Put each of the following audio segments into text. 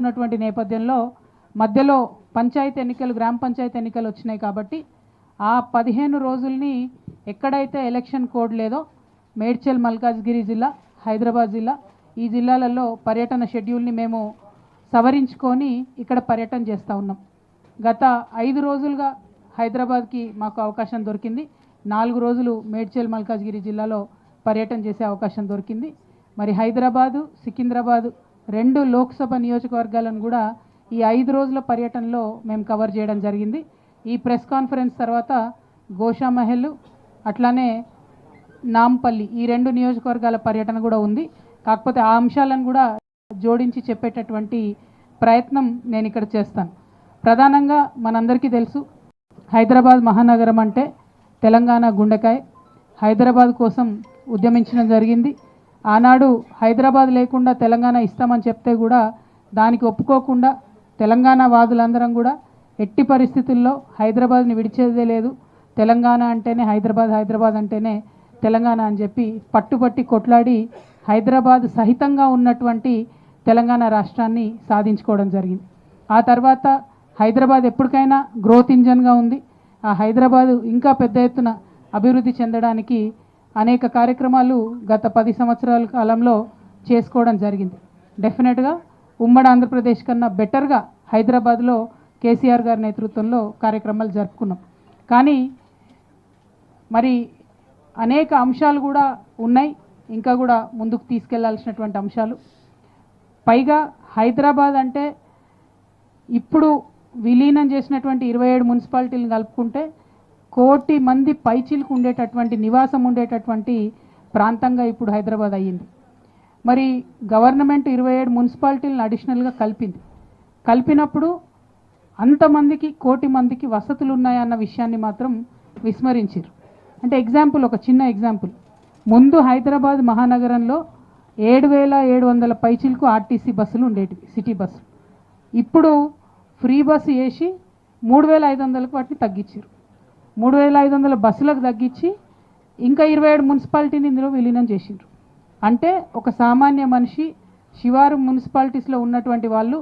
ఉన్నటువంటి నేపథ్యంలో మధ్యలో పంచాయతీ ఎన్నికలు గ్రామ పంచాయతీ ఎన్నికలు వచ్చినాయి కాబట్టి ఆ 15 రోజుల్ని ఎక్కడైతే ఎలక్షన్ కోడ్ లేదో మేడ్చల్ మల్కాజ్గిరి జిల్లా హైదరాబాద్ జిల్లా ఈ జిల్లాలలో పర్యటన షెడ్యూల్ని మేము సవరించుకొని ఇక్కడ పర్యటన చేస్తూ ఉన్నాం. గత 5 రోజులుగా హైదరాబాద్కి మాకు అవకాశం దొరికింది. 4 రోజులు మేడ్చల్ మల్కాజ్గిరి జిల్లాలో పర్యటన చేసే అవకాశం దొరికింది. మరి హైదరాబాదు సికింద్రాబాదు 2 లోక్సభ నియోజకవర్గాలను కూడా ఈ 5 రోజుల పర్యటనలో మేము కవర్ చేయడం జరిగింది. ఈ ప్రెస్ కాన్ఫరెన్స్ తర్వాత గోషామహల్ అట్లానే నాంపల్లి ఈ 2 నియోజకవర్గాల పర్యటన కూడా ఉంది. కాకపోతే ఆ అంశాలను కూడా జోడించి చెప్పేటటువంటి ప్రయత్నం నేను ఇక్కడ చేస్తాను. ప్రధానంగా మనందరికీ తెలుసు హైదరాబాద్ మహానగరం అంటే తెలంగాణ గుండెకాయ. హైదరాబాద్ కోసం ఉద్యమించడం జరిగింది. ఆనాడు హైదరాబాద్ లేకుండా తెలంగాణ ఇస్తామని చెప్తే కూడా దానికి ఒప్పుకోకుండా తెలంగాణ వాదులందరం కూడా ఎట్టి పరిస్థితుల్లో హైదరాబాద్ని విడిచేదే లేదు, తెలంగాణ అంటేనే హైదరాబాద్, హైదరాబాద్ అంటేనే తెలంగాణ అని చెప్పి పట్టుబట్టి కొట్లాడి హైదరాబాద్ సహితంగా ఉన్నటువంటి తెలంగాణ రాష్ట్రాన్ని సాధించుకోవడం జరిగింది. ఆ తర్వాత హైదరాబాద్ ఎప్పటికైనా గ్రోత్ ఇంజన్గా ఉంది. ఆ హైదరాబాదు ఇంకా పెద్ద ఎత్తున అభివృద్ధి చెందడానికి అనేక కార్యక్రమాలు గత 10 సంవత్సరాల కాలంలో చేసుకోవడం జరిగింది. డెఫినెట్గా ఉమ్మడి ఆంధ్రప్రదేశ్ కన్నా బెటర్గా హైదరాబాద్లో కేసీఆర్ గారి నేతృత్వంలో కార్యక్రమాలు జరుపుకున్నాం. కానీ మరి అనేక అంశాలు కూడా ఉన్నాయి, ఇంకా కూడా ముందుకు తీసుకెళ్లాల్సినటువంటి అంశాలు. పైగా హైదరాబాద్ అంటే ఇప్పుడు విలీనం చేసినటువంటి 27 మున్సిపాలిటీలను కలుపుకుంటే 1 కోటి మంది పైచీలకు ఉండేటటువంటి నివాసం ఉండేటటువంటి ప్రాంతంగా ఇప్పుడు హైదరాబాద్ అయ్యింది. మరి గవర్నమెంట్ 27 మున్సిపాలిటీలను అడిషనల్గా కలిపినప్పుడు అంతమందికి 1 కోటి మందికి వసతులు ఉన్నాయన్న విషయాన్ని మాత్రం విస్మరించారు. అంటే ఎగ్జాంపుల్, ఒక చిన్న ఎగ్జాంపుల్, ముందు హైదరాబాద్ మహానగరంలో 7,700 పైచీలకు ఆర్టీసీ బస్సులు ఉండేటివి, సిటీ బస్సులు. ఇప్పుడు ఫ్రీ బస్సు వేసి 3,500కు వాటిని తగ్గించారు. 3,500 బస్సులకు తగ్గించి ఇంకా 27 మున్సిపాలిటీని ఇందులో విలీనం చేసిండ్రు. అంటే ఒక సామాన్య మనిషి శివారు మున్సిపాలిటీస్లో ఉన్నటువంటి వాళ్ళు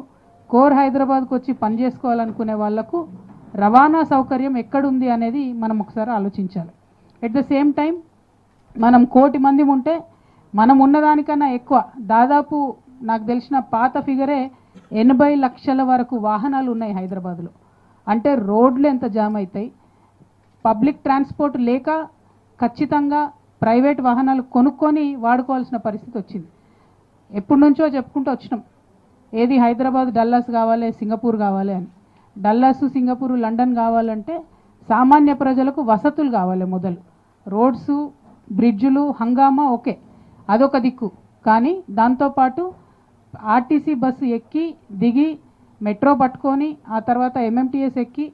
కోర్ హైదరాబాద్కు వచ్చి పనిచేసుకోవాలనుకునే వాళ్లకు రవాణా సౌకర్యం ఎక్కడుంది అనేది మనం ఒకసారి ఆలోచించాలి. ఎట్ ద సేమ్ టైం మనం 1 కోటి మంది ఉంటే మనం ఉన్నదానికన్నా ఎక్కువ, దాదాపు నాకు తెలిసిన పాత ఫిగరే 80 లక్షల వరకు వాహనాలు ఉన్నాయి హైదరాబాద్లో. అంటే రోడ్లు ఎంత జామ్ అవుతాయి, పబ్లిక్ ట్రాన్స్పోర్ట్ లేక ఖచ్చితంగా ప్రైవేట్ వాహనాలు కొనుక్కొని వాడుకోవాల్సిన పరిస్థితి వచ్చింది. ఎప్పటి నుంచో చెప్పుకుంటూ వచ్చినాం, ఏది హైదరాబాద్ డల్లాస్ కావాలి, సింగపూర్ కావాలి అని. డల్లాస్, సింగపూర్, లండన్ కావాలంటే సామాన్య ప్రజలకు వసతులు కావాలి. మొదలు రోడ్సు, బ్రిడ్జులు, హంగామా ఓకే, అదొక దిక్కు. కానీ దాంతోపాటు ఆర్టీసీ బస్సు ఎక్కి దిగి మెట్రో పట్టుకొని ఆ తర్వాత ఎంఎంటీఎస్ ఎక్కి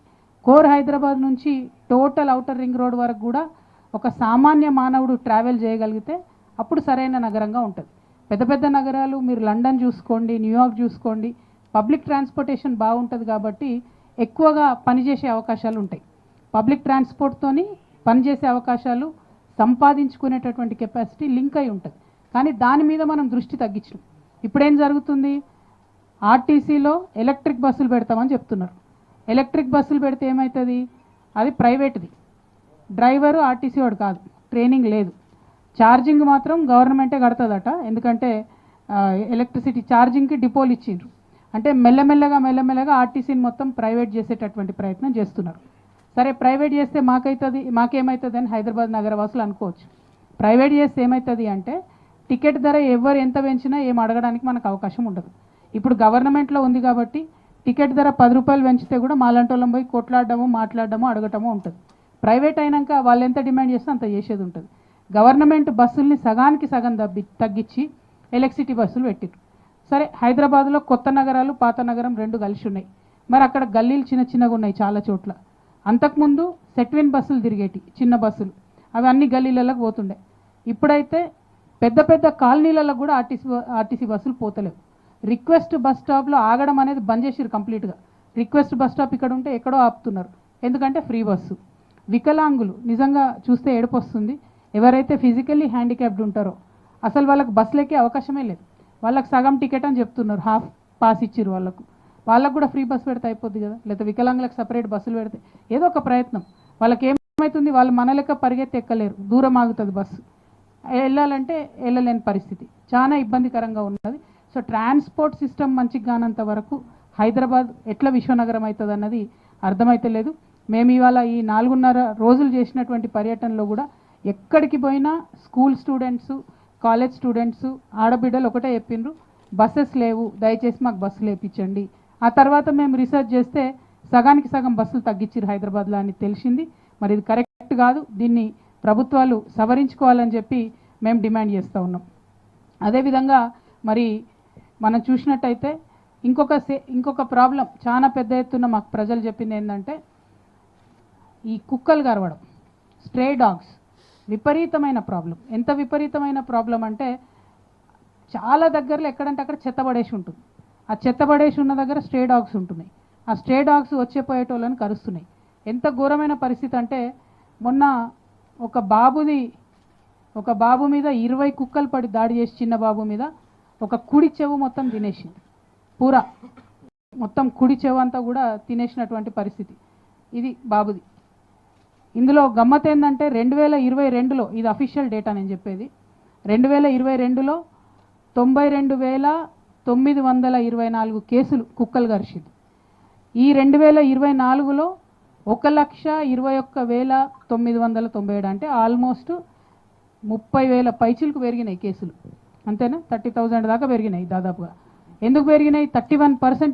కోర్ హైదరాబాద్ నుంచి టోటల్ ఔటర్ రింగ్ రోడ్ వరకు కూడా ఒక సామాన్య మానవుడు ట్రావెల్ చేయగలిగితే అప్పుడు సరైన నగరంగా ఉంటుంది. పెద్ద పెద్ద నగరాలు మీరు లండన్ చూసుకోండి, న్యూయార్క్ చూసుకోండి, పబ్లిక్ ట్రాన్స్పోర్టేషన్ బాగుంటుంది కాబట్టి ఎక్కువగా పనిచేసే అవకాశాలు ఉంటాయి. పబ్లిక్ ట్రాన్స్పోర్ట్తోని పనిచేసే అవకాశాలు, సంపాదించుకునేటటువంటి కెపాసిటీ లింక్ అయి ఉంటుంది. కానీ దాని మీద మనం దృష్టి తగ్గించాం. ఇప్పుడేం జరుగుతుంది, ఆర్టీసీలో ఎలక్ట్రిక్ బస్సులు పెడతామని చెప్తున్నారు. ఎలక్ట్రిక్ బస్సులు పెడితే ఏమవుతుంది, అది ప్రైవేట్ది, డ్రైవరు ఆర్టీసీ వాడు కాదు, ట్రైనింగ్ లేదు, ఛార్జింగ్ మాత్రం గవర్నమెంటే కడుతుందట. ఎందుకంటే ఎలక్ట్రిసిటీ ఛార్జింగ్కి డిపోలు ఇచ్చిండ్రు. అంటే మెల్లమెల్లగా ఆర్టీసీని మొత్తం ప్రైవేట్ చేసేటటువంటి ప్రయత్నం చేస్తున్నారు. సరే, ప్రైవేట్ చేస్తే మాకేమవుతుంది అని హైదరాబాద్ నగరవాసులు అనుకోవచ్చు. ప్రైవేట్ చేస్తే ఏమవుతుంది అంటే టికెట్ ధర ఎవరు ఎంత పెంచినా ఏం అడగడానికి మనకు అవకాశం ఉండదు. ఇప్పుడు గవర్నమెంట్లో ఉంది కాబట్టి టికెట్ ధర 10 రూపాయలు పెంచితే కూడా మాలాంటోళ్ళం పోయి కొట్లాడడము, మాట్లాడడము, అడగటము ఉంటుంది. ప్రైవేట్ అయినాక వాళ్ళు ఎంత డిమాండ్ చేస్తే అంత చేసేది ఉంటుంది. గవర్నమెంట్ బస్సుల్ని సగానికి సగం తగ్గించి ఎలక్ట్రిసిటీ బస్సులు పెట్టిరు. సరే, హైదరాబాద్లో కొత్త నగరాలు, పాత నగరం 2 కలిసి ఉన్నాయి. మరి అక్కడ గల్లీలు చిన్నగా ఉన్నాయి చాలా చోట్ల. అంతకుముందు సెట్విన్ బస్సులు తిరిగేటి, చిన్న బస్సులు, అవి అన్ని గల్లీలకు పోతుండే. ఇప్పుడైతే పెద్ద పెద్ద కాలనీలలో కూడా ఆర్టీసీ బస్సులు పోతలేవు. రిక్వెస్ట్ బస్ స్టాప్లో ఆగడం అనేది బంద్ చేసిరు కంప్లీట్గా. రిక్వెస్ట్ బస్ స్టాప్ ఇక్కడ ఉంటే ఎక్కడో ఆపుతున్నారు, ఎందుకంటే ఫ్రీ బస్సు. వికలాంగులు నిజంగా చూస్తే ఏడుపు వస్తుంది. ఎవరైతే ఫిజికల్లీ హ్యాండిక్యాప్డ్ ఉంటారో అసలు వాళ్ళకి బస్సులు ఎక్కే అవకాశమే లేదు. వాళ్ళకి సగం టికెట్ అని చెప్తున్నారు, పాస్ ఇచ్చిర్రు వాళ్ళకు కూడా ఫ్రీ బస్సు పెడితే అయిపోద్ది కదా, లేకపోతే వికలాంగులకు సపరేట్ బస్సులు పెడితే ఏదో ఒక ప్రయత్నం. వాళ్ళకి ఏమవుతుంది, వాళ్ళు మన లెక్క పరిగెత్తి ఎక్కలేరు, దూరం ఆగుతుంది బస్సు, వెళ్ళాలంటే వెళ్ళలేని పరిస్థితి, చాలా ఇబ్బందికరంగా ఉన్నది. సో ట్రాన్స్పోర్ట్ సిస్టమ్ మంచిగా కానంత వరకు హైదరాబాద్ ఎట్లా విశ్వనగరం అవుతుంది అన్నది అర్థమైతే లేదు. మేము ఇవాళ ఈ 4.5 రోజులు చేసినటువంటి పర్యటనలో కూడా ఎక్కడికి పోయినా స్కూల్ స్టూడెంట్స్, కాలేజ్ స్టూడెంట్స్, ఆడబిడ్డలు ఒకటే చెప్పిండ్రు, బస్సెస్ లేవు, దయచేసి మాకు బస్సులు వేయించండి. ఆ తర్వాత మేము రీసెర్చ్ చేస్తే సగానికి సగం బస్సులు తగ్గించారు హైదరాబాద్లో అని తెలిసింది. మరి ఇది కరెక్ట్ కాదు, దీన్ని ప్రభుత్వాలు సవరించుకోవాలని చెప్పి మేము డిమాండ్ చేస్తూ ఉన్నాం. అదేవిధంగా మరి మనం చూసినట్టయితే ఇంకొక ప్రాబ్లం చాలా పెద్ద ఎత్తున మాకు ప్రజలు చెప్పింది ఏంటంటే ఈ కుక్కలు గరవడం, స్ట్రే డాగ్స్ విపరీతమైన ప్రాబ్లం. ఎంత విపరీతమైన ప్రాబ్లం అంటే చాలా దగ్గరలో ఎక్కడంటే అక్కడ చెత్తబడేసి ఉంటుంది. ఆ చెత్తబడేసి ఉన్న దగ్గర స్ట్రే డాగ్స్ ఉంటున్నాయి. ఆ స్ట్రే డాగ్స్ వచ్చేపోయేటోళ్ళని కరుస్తున్నాయి. ఎంత ఘోరమైన పరిస్థితి అంటే మొన్న ఒక బాబు మీద 20 కుక్కలు పడి దాడి చేసి, చిన్న బాబు మీద ఒక కుడి చెవు మొత్తం తినేసింది, పూరా మొత్తం కుడి చెవు అంతా కూడా తినేసినటువంటి పరిస్థితి. ఇది బాబుది. ఇందులో గమ్మత్ ఏంటంటే 2022లో, ఇది అఫీషియల్ డేటా నేను చెప్పేది, 2022లో 92,924 కేసులు కుక్కలు కరిచింది. ఈ 2024లో 1,21,997, అంటే ఆల్మోస్ట్ 30,000 పైచిలకు పెరిగినాయి కేసులు, అంతేనా? 30,000 దాకా పెరిగినాయి దాదాపుగా. ఎందుకు పెరిగినాయి? 31%